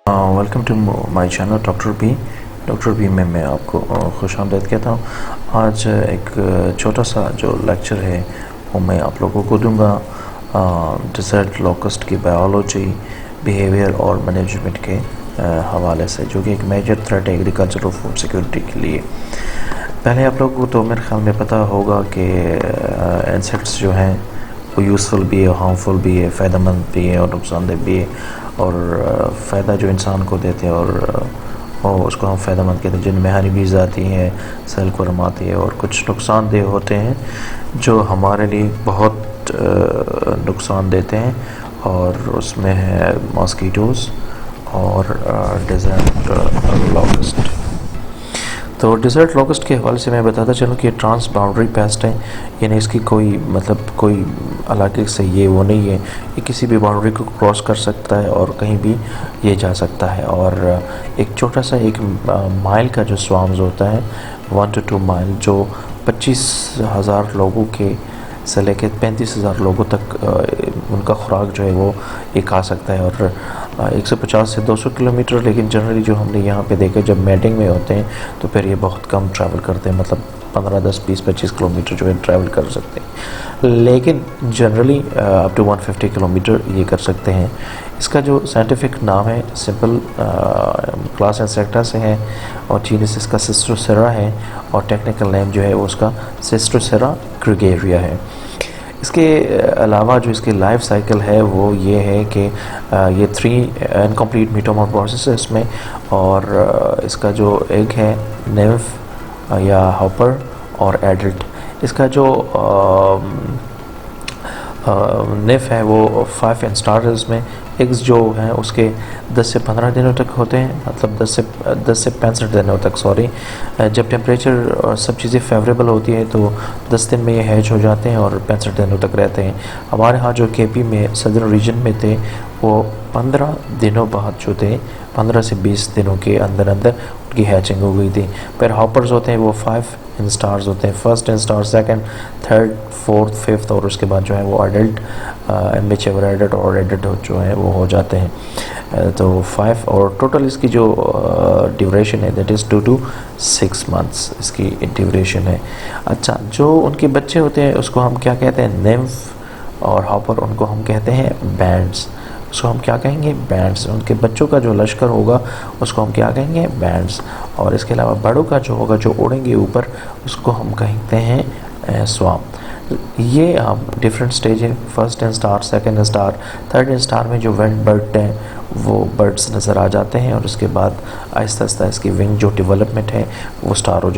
Welcome to my channel doctor B में मैं आपको खुशामदीद कहता हूँ। आज एक छोटा सा जो लेक्चर है वो मैं आप लोगों को दूंगा डिजर्ट लोकस्ट की बायोलॉजी, बिहेवियर और मैनेजमेंट के हवाले से, जो कि एक मेजर थ्रेट है एग्रीकल्चर और फूड सिक्योरिटी के लिए। पहले आप लोगों को तो मेरे ख्याल में पता होगा कि इंसेक्ट्स जो हैं वो यूज़फुल भी है, हार्मफुल भी है, फ़ायदेमंद भी है और नुकसानदेह भी है। और फ़ायदा जो इंसान को देते हैं और उसको हम फ़ायदेमंद कहते हैं, जिनमें हनी बीज आती हैं, सेलवर्म आती है, और कुछ नुकसानदेह होते हैं जो हमारे लिए बहुत नुकसान देते हैं, और उसमें है मॉस्कीटोज़ और डेजर्ट लॉकस्ट। तो डिज़र्ट लोकस्ट के हवाले से मैं बताता चलूँ कि ट्रांस बाउंड्री पेस्ट है, यानी इसकी कोई कोई इलाके से ये वो नहीं है, ये किसी भी बाउंड्री को क्रॉस कर सकता है और कहीं भी ये जा सकता है। और एक छोटा सा एक माइल का जो स्वाम्स होता है 1 to 2 माइल, जो 25,000 लोगों के से लेकर 35,000 लोगों तक उनका खुराक जो है वो ये खा सकता है। और 150 से 200 किलोमीटर, लेकिन जनरली जो हमने यहाँ पे देखा जब मैटिंग में होते हैं तो फिर ये बहुत कम ट्रैवल करते हैं, मतलब 15, 10, 20, 25 किलोमीटर जो है ट्रैवल कर सकते हैं, लेकिन जनरली अप टू 150 किलोमीटर ये कर सकते हैं। इसका जो साइंटिफिक नाम है सिंपल क्लास इंसेक्टा से है और जीनस इसका सिस्टोसेरा है, और टेक्निकल नेम जो है वो उसका सिस्टोसेरा ग्रेगेरिया है। इसके अलावा जो इसकी लाइफ साइकिल है वो ये है कि ये 3 इनकम्प्लीट मेटामॉर्फोसिस है इसमें, और इसका जो एग है निम्फ या हॉपर और एडल्ट। इसका जो निफ है वो 5 इंस्टार्स में एग्स जो हैं उसके 10 से 15 दिनों तक होते हैं, मतलब 10 से 65 दिनों तक, सॉरी। जब टेम्परेचर और सब चीज़ें फेवरेबल होती है तो 10 दिन में ये हैच हो जाते हैं और 65 दिनों तक रहते हैं। हमारे यहाँ जो केपी में सदर्न रीजन में थे वो 15 दिनों बाद जो थे, 15 से 20 दिनों के अंदर उनकी हैचिंग हो गई थी। फिर हॉपर्स होते हैं वो 5 इंस्टार्स होते हैं, first instar, second, third, fourth, fifth, और उसके बाद जो है वो एडल्ट, इमेच्योर एडल्ट और एडल्ट जो है वो हो जाते हैं। तो 5, और टोटल इसकी जो ड्यूरेशन है दैट इज़ 2 to 6 मंथ्स इसकी ड्यूरेशन है। अच्छा, जो उनके बच्चे होते हैं उसको हम क्या कहते हैं, निम्फ और हॉपर, उनको हम कहते हैं बैंड्स। उसको हम क्या कहेंगे, बैंड्स। उनके बच्चों का जो लश्कर होगा उसको हम क्या कहेंगे, बैंड्स। और इसके अलावा बड़ों का जो होगा, जो उड़ेंगे ऊपर, उसको हम कहते हैं स्वाम। ये डिफरेंट स्टेज है, first instar, second instar, third instar में जो विंग बर्ड हैं वो बर्ड्स नज़र आ जाते हैं, और उसके बाद आहिस्ता आहिस्ता इसकी विंग जो डेवलपमेंट है वो स्टार्ट हो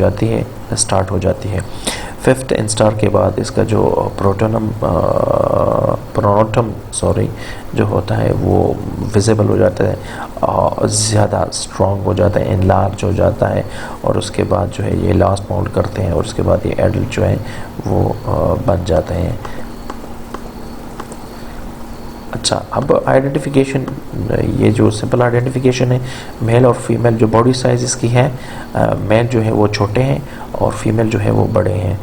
जाती है। फिफ्थ इंस्टार के बाद इसका जो प्रोनोटम जो होता है वो विजिबल हो जाता है, ज़्यादा स्ट्रॉन्ग हो जाता है, इनलार्ज हो जाता है, और उसके बाद जो है ये लास्ट माउंट करते हैं, और उसके बाद ये एडल्ट जो है वो बन जाते हैं। अच्छा, अब आइडेंटिफिकेशन, ये जो सिंपल आइडेंटिफिकेशन है, मेल और फीमेल जो बॉडी साइज़ इसकी है, मेल जो है वो छोटे हैं और फीमेल जो है वो बड़े हैं।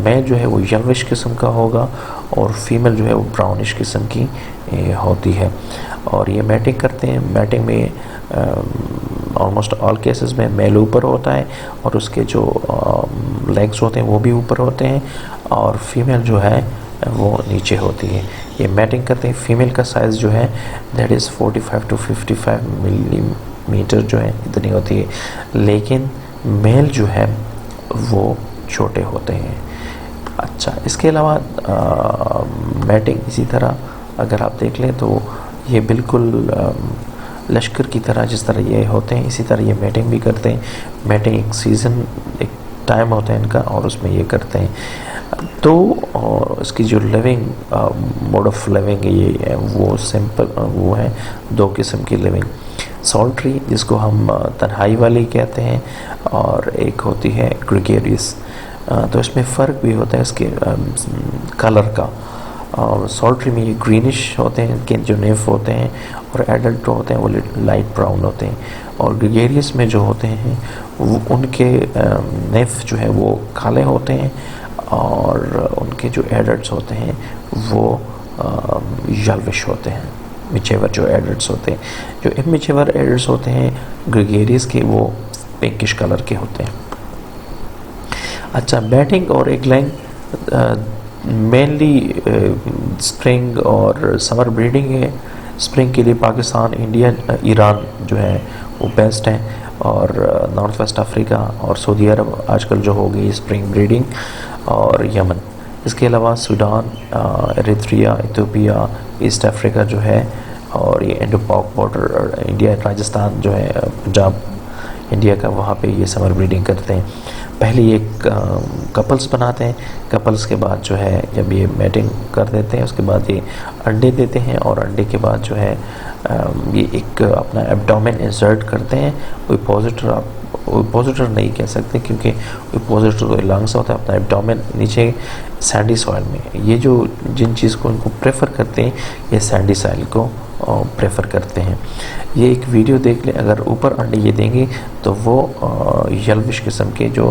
मेल जो है वो येलोविश किस्म का होगा और फीमेल जो है वो ब्राउनिश किस्म की होती है। और ये मैटिंग करते हैं, मैटिंग में ऑलमोस्ट ऑल केसेस में मेल ऊपर होता है और उसके जो लेग्स होते हैं वो भी ऊपर होते हैं, और फीमेल जो है वो नीचे होती है। ये मैटिंग करते हैं। फीमेल का साइज़ जो है दैट इज़ 45 to 55 मिलीमीटर जो है इतनी होती है, लेकिन मेल जो है वो छोटे होते हैं। अच्छा, इसके अलावा मैटिंग इसी तरह अगर आप देख लें तो ये बिल्कुल लश्कर की तरह, जिस तरह ये होते हैं इसी तरह ये मैटिंग भी करते हैं। मैटिंग एक सीज़न, एक टाइम होता है इनका, और उसमें ये करते हैं। तो इसकी जो लिविंग मोड ऑफ लिविंग ये वो सिंपल वो है 2 किस्म की लिविंग, सॉल्ट्री जिसको हम तन्हाई वाली कहते हैं, और एक होती है ग्रेगेरियस। तो इसमें फ़र्क भी होता है इसके कलर का। और सॉल्ट्री में ये ग्रीनिश होते हैं इनके जो नेफ होते हैं, और एडल्ट जो होते हैं वो लाइट ब्राउन होते हैं, और ग्रेगेरियस में जो होते हैं वो उनके नेफ जो है वो काले होते हैं, और उनके जो एडल्ट्स होते हैं वो येल्विश होते हैं। इमेच्योर जो एडल्ट्स होते हैं। जो इमेच्योर एडल्ट्स होते हैं ग्रेगेरियस के, वो पिंकिश कलर के होते हैं। अच्छा, बैटिंग और एग लेंग मेनली स्प्रिंग और समर ब्रीडिंग है। स्प्रिंग के लिए पाकिस्तान, इंडिया, ईरान जो है वो बेस्ट हैं, और नॉर्थ वेस्ट अफ्रीका और सऊदी अरब आजकल जो हो गई स्प्रिंग ब्रीडिंग, और यमन। इसके अलावा सूडान, एरिथ्रिया, इथियोपिया, ईस्ट अफ्रीका जो है, और ये इंडो पाक बॉर्डर, इंडिया राजस्थान जो है, पंजाब इंडिया का, वहाँ पे ये समर ब्रीडिंग करते हैं। पहले ये कपल्स बनाते हैं, कपल्स के बाद जो है जब ये मैटिंग कर देते हैं उसके बाद ये अंडे देते हैं, और अंडे के बाद जो है ये एक अपना एब्डोमेन इंसर्ट करते हैं। ओविपोजिटर नहीं कह सकते क्योंकि ओविपोजिटर तो लंग्स होता है, अपना एब्डोमेन नीचे सैंडी सॉइल में। ये जो जिन चीज़ को इनको प्रेफर करते हैं ये सैंडी सॉइल को प्रेफर करते हैं। ये एक वीडियो देख लें, अगर ऊपर अंडे ये देंगे तो वो येल्विश किस्म के जो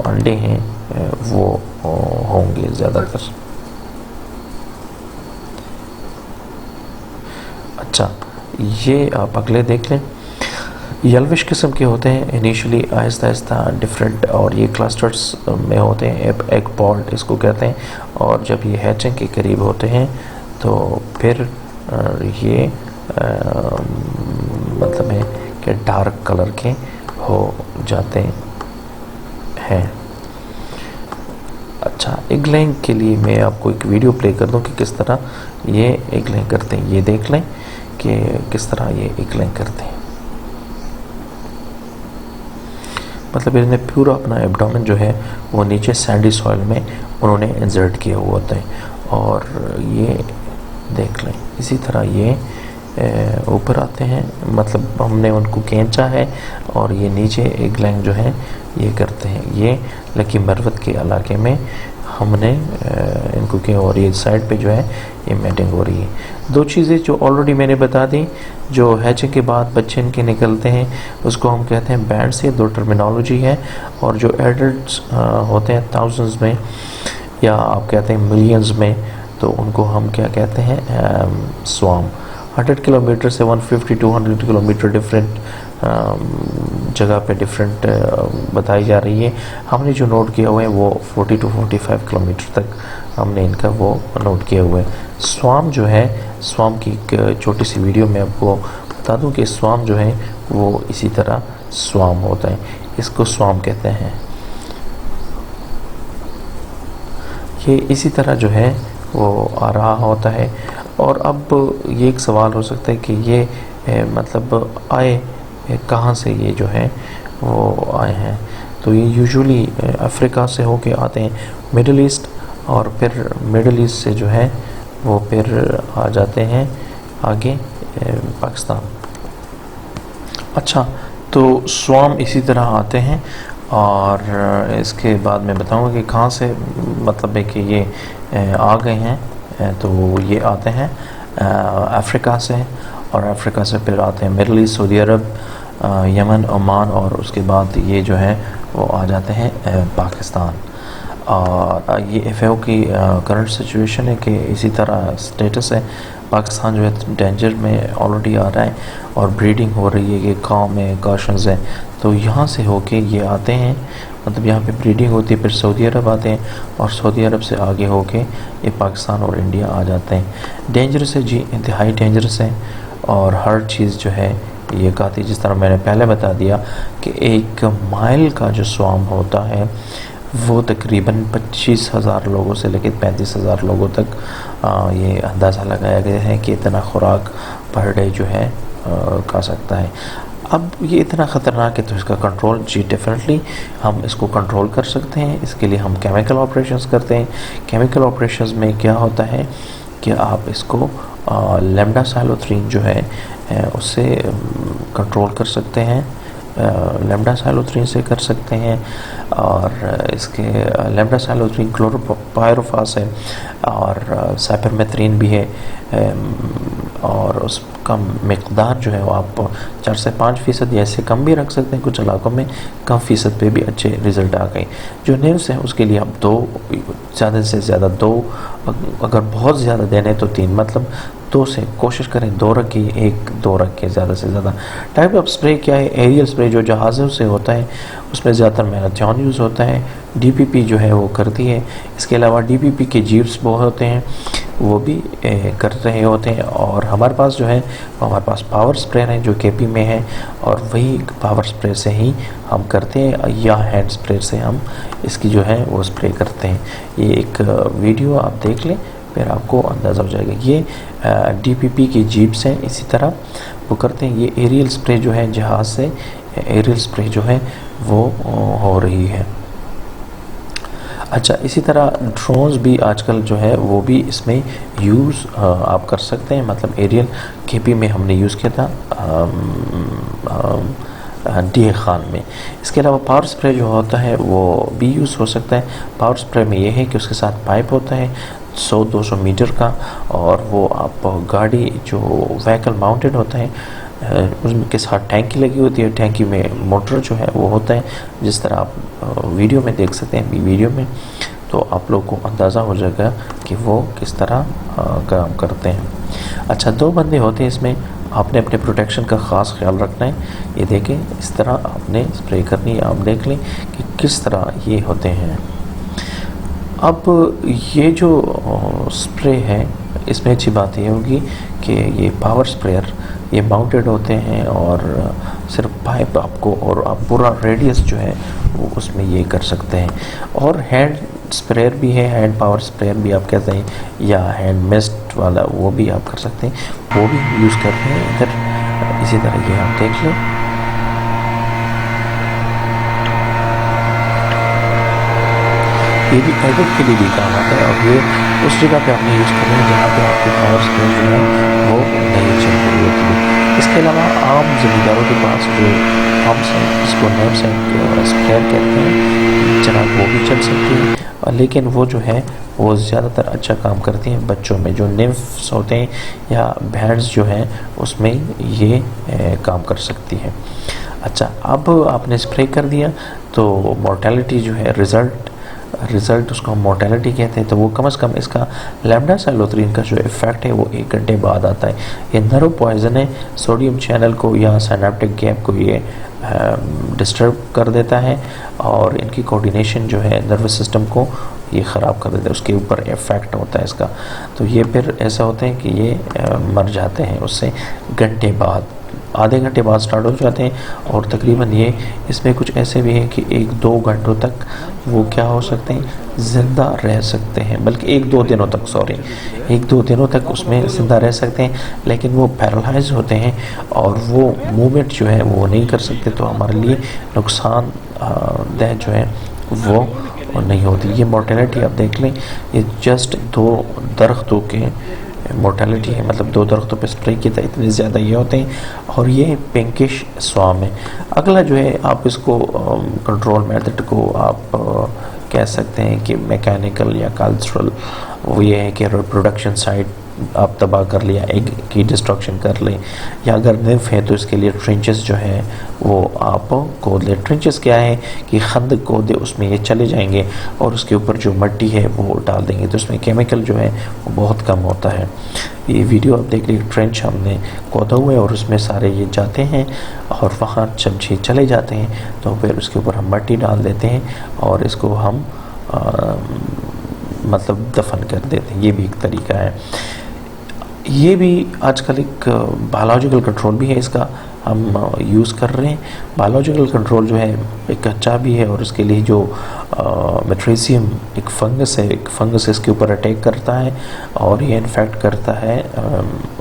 अंडे हैं वो होंगे ज़्यादातर। अच्छा, ये आप अगले देख लें, येल्विश किस्म के होते हैं। इनिशियली आहिस्ता आहिस्ता डिफरेंट, और ये क्लस्टर्स में होते हैं, एग पॉड इसको कहते हैं। और जब ये हैचिंग के करीब होते हैं तो फिर ये मतलब है कि डार्क कलर के हो जाते हैं। अच्छा, एग लेइंग के लिए मैं आपको एक वीडियो प्ले कर दूं कि किस तरह ये एग लेइंग करते हैं। ये देख लें कि किस तरह ये एग लेइंग करते हैं। मतलब इन्होंने पूरा अपना एब्डोमेन जो है वो नीचे सैंडी सॉइल में उन्होंने इंसर्ट किया हुआ होता है। और ये देख लें, इसी तरह ये ऊपर आते हैं, मतलब हमने उनको खींचा है, और ये नीचे एग लेइंग जो है ये करते हैं। ये लकी मरवत के इलाके में हमने इनको किया, और ये साइड पे जो है ये मैटिंग हो रही है। दो चीज़ें जो ऑलरेडी मैंने बता दी, जो हैचिंग के बाद बच्चे इनके निकलते हैं उसको हम कहते हैं बैंड्स। ये दो टर्मिनोलॉजी है। और जो एडल्ट्स होते हैं थाउजेंड्स में, या आप कहते हैं मिलियंस में, तो उनको हम क्या कहते हैं, स्वाम। 100 किलोमीटर से 150-200 किलोमीटर डिफरेंट जगह पे डिफरेंट बताई जा रही है। हमने जो नोट किया हुआ है वो 40-45 किलोमीटर तक हमने इनका वो नोट किया हुआ है। स्वाम जो है, स्वाम की एक छोटी सी वीडियो में आपको बता दूं कि स्वाम जो है वो इसी तरह स्वाम होता है, इसको स्वाम कहते हैं। ये इसी तरह जो है वो आ रहा होता है। और अब ये एक सवाल हो सकता है कि ये मतलब आए कहाँ से, ये जो है वो आए हैं। तो ये यूजुअली अफ्रीका से होके आते हैं, मिडल ईस्ट, और फिर मिडल ईस्ट से जो है वो फिर आ जाते हैं आगे पाकिस्तान। अच्छा, तो स्वाम इसी तरह आते हैं। और इसके बाद मैं बताऊंगा कि कहाँ से, मतलब है कि ये आ गए हैं। तो ये आते हैं अफ्रीका से, और अफ्रीका से फिर आते हैं मिडल ईस्ट, सऊदी अरब, यमन, ओमान, और उसके बाद ये जो है वो आ जाते हैं पाकिस्तान। और ये FAO की करंट सिचुएशन है कि इसी तरह स्टेटस है। पाकिस्तान जो है डेंजर में ऑलरेडी आ रहा है, और ब्रीडिंग हो रही है, ये गाँव में काशंस है। तो यहाँ से होके ये आते हैं, मतलब यहाँ पे ब्रीडिंग होती है, फिर सऊदी अरब आते हैं, और सऊदी अरब से आगे होके ये पाकिस्तान और इंडिया आ जाते हैं। डेंजरस है जी, इंतहाई डेंजरस है। और हर चीज़ जो है ये कहती, जिस तरह मैंने पहले बता दिया कि 1 माइल का जो स्वाम होता है वो तकरीबन 25,000 लोगों से लेकर 35,000 लोगों तक ये अंदाज़ा लगाया गया है कि इतना खुराक पर डे जो है खा सकता है। अब ये इतना ख़तरनाक है तो इसका कंट्रोल, जी डेफिनेटली हम इसको कंट्रोल कर सकते हैं। इसके लिए हम केमिकल ऑपरेशंस करते हैं। केमिकल ऑपरेशंस में क्या होता है कि आप इसको लेम्डासाइलोथ्रीन जो है उससे कंट्रोल कर सकते हैं, लेम्डासाइलोथ्रीन से कर सकते हैं। और इसके लेम्डासाइलोथ्रीन क्लोरोपायरोफास है, और साइपरमेथ्रिन भी है, और उसका मिकदार जो है वो आप 4 से 5% या इससे कम भी रख सकते हैं। कुछ इलाकों में कम फ़ीसद पे भी अच्छे रिज़ल्ट आ गए। जो नेव्स हैं उसके लिए आप 2, ज़्यादा से ज़्यादा 2, अगर बहुत ज़्यादा देने तो 3, मतलब दो से कोशिश करें 2 रखें, 1-2 रखें ज़्यादा से ज़्यादा। टाइप ऑफ स्प्रे क्या है? एरियल स्प्रे जो जहाज़ों से होता है उसमें ज़्यादातर मैराथन यूज़ होता है, डीपीपी जो है वो करती है। इसके अलावा डीपीपी के जीप्स बहुत होते हैं, वो भी कर रहे होते हैं। और हमारे पास जो है हमारे पास पावर स्प्रे है जो केपी में है, और वही पावर स्प्रे से ही हम करते हैं, या हैंड स्प्रे से हम इसकी जो है वो स्प्रे करते हैं। ये एक वीडियो आप देख लें, फिर आपको अंदाज़ा हो जाएगा। ये डीपीपी की जीप्स हैं, इसी तरह वो करते हैं। ये एरियल स्प्रे जो है जहाज़ से एरियल स्प्रे जो है वो हो रही है। अच्छा, इसी तरह ड्रोन्स भी आजकल जो है वो भी इसमें यूज़ आप कर सकते हैं। मतलब एरियल केपी में हमने यूज़ किया था डी खान में। इसके अलावा पावर स्प्रे जो होता है वो भी यूज़ हो सकता है। पावर स्प्रे में ये है कि उसके साथ पाइप होता है 100-200 मीटर का, और वो आप गाड़ी जो व्हीकल माउंटेड होता है उसके साथ टैंकी लगी होती है। टैंकी में मोटर जो है वो होता है, जिस तरह आप वीडियो में देख सकते हैं वीडियो में, तो आप लोगों को अंदाज़ा हो जाएगा कि वो किस तरह काम करते हैं। अच्छा, 2 बंदे होते हैं इसमें, आपने अपने प्रोटेक्शन का ख़ास ख्याल रखना है। ये देखें, इस तरह आपने स्प्रे करनी है। आप देख लें कि किस तरह ये होते हैं। अब ये जो स्प्रे है इसमें अच्छी बात ये होगी कि ये पावर स्प्रेयर ये माउंटेड होते हैं, और सिर्फ पाइप आपको, और आप पूरा रेडियस जो है वो उसमें ये कर सकते हैं। और हैंड स्प्रेयर भी है, हैंड पावर स्प्रेयर भी आप कहते हैं, या हैंड मिस्ट वाला वो भी आप कर सकते हैं, वो भी यूज़ करते हैं इधर। इसी तरह ये आप देख लें, ये भी एडिट के लिए भी काम आता है, और ये उस जगह पे आपने यूज़ करना है जहाँ पे आपकी पावर स्प्रे जो है वो नहीं चल रही होती है। इसके अलावा आम ज़मींदारों के पास जो पम्प्स हैं, जिसको नैप्स स्प्रेयर कहते हैं, जनाब वो भी चल सकती है, लेकिन वो जो है वो ज़्यादातर अच्छा काम करती हैं बच्चों में। जो निम्फ्स होते हैं या बैंड्स जो हैं उसमें ये काम कर सकती है। अच्छा, अब आपने स्प्रे कर दिया तो मोर्टेलिटी जो है रिज़ल्ट उसको हम मोर्टेलिटी कहते हैं, तो वो कम से कम इसका लैम्डासाइलोथ्रीन का जो इफ़ेक्ट है वो 1 घंटे बाद आता है। ये नर्व पॉइजन है, सोडियम चैनल को या सिनेप्टिक गैप को ये डिस्टर्ब कर देता है, और इनकी कोऑर्डिनेशन जो है नर्वस सिस्टम को ये ख़राब कर देता है, उसके ऊपर इफ़ेक्ट होता है इसका। तो ये फिर ऐसा होता है कि ये मर जाते हैं उससे घंटे बाद, आधे घंटे बाद स्टार्ट हो जाते हैं। और तकरीबन ये इसमें कुछ ऐसे भी हैं कि 1-2 घंटों तक वो क्या हो सकते हैं, ज़िंदा रह सकते हैं, बल्कि 1-2 दिनों तक 1-2 दिनों तक उसमें ज़िंदा रह सकते हैं, लेकिन वो पैरालाइज होते हैं और वो मूवमेंट जो है वो नहीं कर सकते। तो हमारे लिए नुकसानदेह जो है वो नहीं होती। ये मोर्टेलिटी आप देख लें, ये जस्ट 2 दरख्तों के मोर्टेलिटी है, मतलब 2 दरख्तों पे स्प्रे किया था, इतने ज़्यादा ये होते हैं, और ये पिंकिश स्वाम है। अगला जो है आप इसको कंट्रोल मेथड को आप कह सकते हैं कि मैकेनिकल या कल्चरल, वो ये है कि रिप्रोडक्शन साइट आप तबाह कर लिया, एग की डिस्ट्रक्शन कर लें, या अगर निम्फ है तो इसके लिए ट्रेंचेस जो है वो आप खोद लें। ट्रेंचेस क्या है कि खंद खोदे, उसमें ये चले जाएंगे और उसके ऊपर जो मिट्टी है वो डाल देंगे, तो उसमें केमिकल जो है वो बहुत कम होता है। ये वीडियो आप देख लीजिए, ट्रेंच हमने खोदा हुआ है और उसमें सारे ये जाते हैं, और वहाँ जब ये चले जाते हैं तो फिर उसके ऊपर हम मिट्टी डाल देते हैं और इसको हम मतलब दफन कर देते हैं। ये भी एक तरीका है। ये भी आजकल एक बायोलॉजिकल कंट्रोल भी है, इसका हम यूज़ कर रहे हैं। बायोलॉजिकल कंट्रोल जो है एक अच्छा भी है, और उसके लिए जो मेट्रीसियम एक फंगस है, एक फंगस इसके ऊपर अटैक करता है और ये इन्फेक्ट करता है,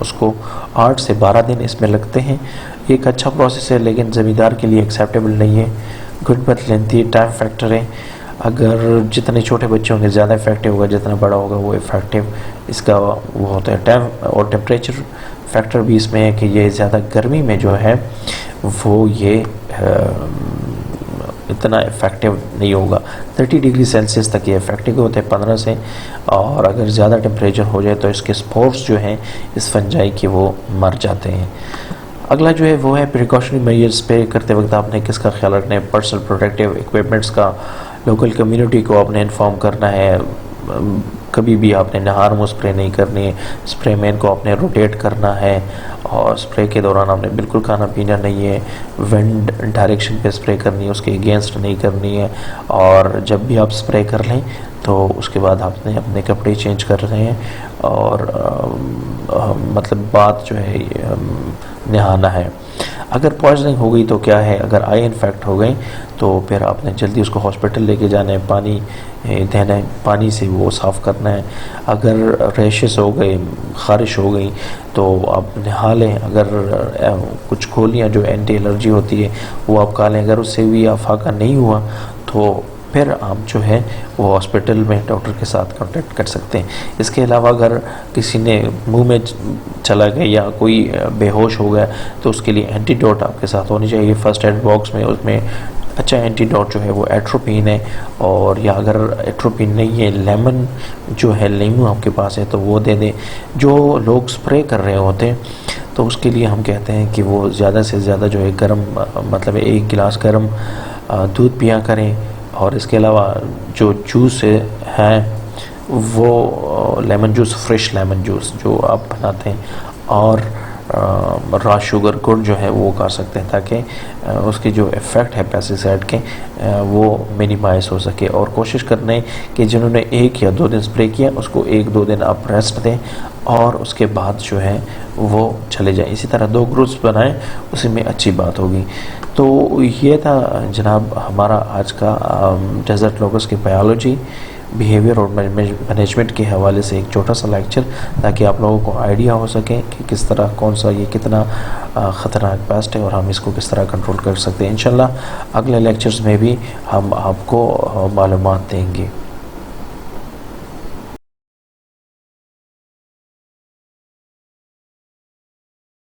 उसको 8 से 12 दिन इसमें लगते हैं। एक अच्छा प्रोसेस है, लेकिन ज़मींदार के लिए एक्सेप्टेबल नहीं है। Good but lengthy time factor है। अगर जितने छोटे बच्चे होंगे ज़्यादा इफेक्टिव होगा, जितना बड़ा होगा वो इफ़ेक्टिव इसका वो होता है। टाइम और टेम्परेचर फैक्टर भी इसमें है कि ये ज़्यादा गर्मी में जो है वो ये इतना इफ़ेक्टिव नहीं होगा। 30 डिग्री सेल्सियस तक ये इफ़ेक्टिव होते हैं 15 से, और अगर ज़्यादा टेम्परेचर हो जाए तो इसके स्पोर्स जो हैं इस फंजाई के वो मर जाते हैं। अगला जो है वो है प्रिकॉशनरी मेजर्स पे करते वक्त आपने किसका ख्याल रखना है। पर्सनल प्रोटेक्टिव इक्विपमेंट्स का, लोकल कम्युनिटी को आपने इन्फॉर्म करना है, कभी भी आपने नहार मुँह स्प्रे नहीं करनी है, स्प्रे मैन को आपने रोटेट करना है और स्प्रे के दौरान आपने बिल्कुल खाना पीना नहीं है, विंड डायरेक्शन पे स्प्रे करनी है, उसके अगेंस्ट नहीं करनी है। और जब भी आप स्प्रे कर लें तो उसके बाद आपने अपने कपड़े चेंज कर रहे हैं और मतलब बात जो है नहाना है। अगर पॉइजनिंग हो गई तो क्या है, अगर आई इन्फेक्ट हो गई तो फिर आपने जल्दी उसको हॉस्पिटल लेके जाना है, पानी देना है, पानी से वो साफ़ करना है। अगर रैशेस हो गए, ख़ारिश हो गई तो आप नहा लें। अगर कुछ गोलियाँ जो एंटी एलर्जी होती है वो आप खा लें। अगर उससे भी फाका नहीं हुआ तो फिर आप जो है वो हॉस्पिटल में डॉक्टर के साथ कांटेक्ट कर सकते हैं। इसके अलावा अगर किसी ने मुंह में चला गया या कोई बेहोश हो गया तो उसके लिए एंटीडोट आपके साथ होनी चाहिए। फ़र्स्ट एड बॉक्स में उसमें अच्छा एंटीडोट जो है वो एट्रोपिन है, और या अगर एट्रोपिन नहीं है, लेमन जो है, नींबू आपके पास है तो वो दे दें। जो लोग स्प्रे कर रहे होते हैं तो उसके लिए हम कहते हैं कि वो ज़्यादा से ज़्यादा जो है गर्म मतलब 1 गिलास गर्म दूध पिया करें। और इसके अलावा जो जूस है वो lemon juice, fresh lemon juice जो आप बनाते हैं, और रॉ शुगर गुड़ जो है वो कर सकते हैं ताकि उसके जो इफ़ेक्ट है पेस्टिसाइड के वो मिनिमाइज़ हो सके। और कोशिश करना है कि जिन्होंने 1 या 2 दिन स्प्रे किया उसको 1-2 दिन आप रेस्ट दें और उसके बाद जो है वो चले जाएं। इसी तरह 2 ग्रुप्स बनाएं, उसी में अच्छी बात होगी। तो ये था जनाब हमारा आज का डेजर्ट लोकस की बायोलॉजी, बिहेवियर और मैनेजमेंट के हवाले से एक छोटा सा लेक्चर, ताकि आप लोगों को आइडिया हो सके कि किस तरह कौन सा ये कितना ख़तरनाक पेस्ट है और हम इसको किस तरह कंट्रोल कर सकते हैं। इंशाल्लाह अगले लेक्चर्स में भी हम आपको मालूमात देंगे।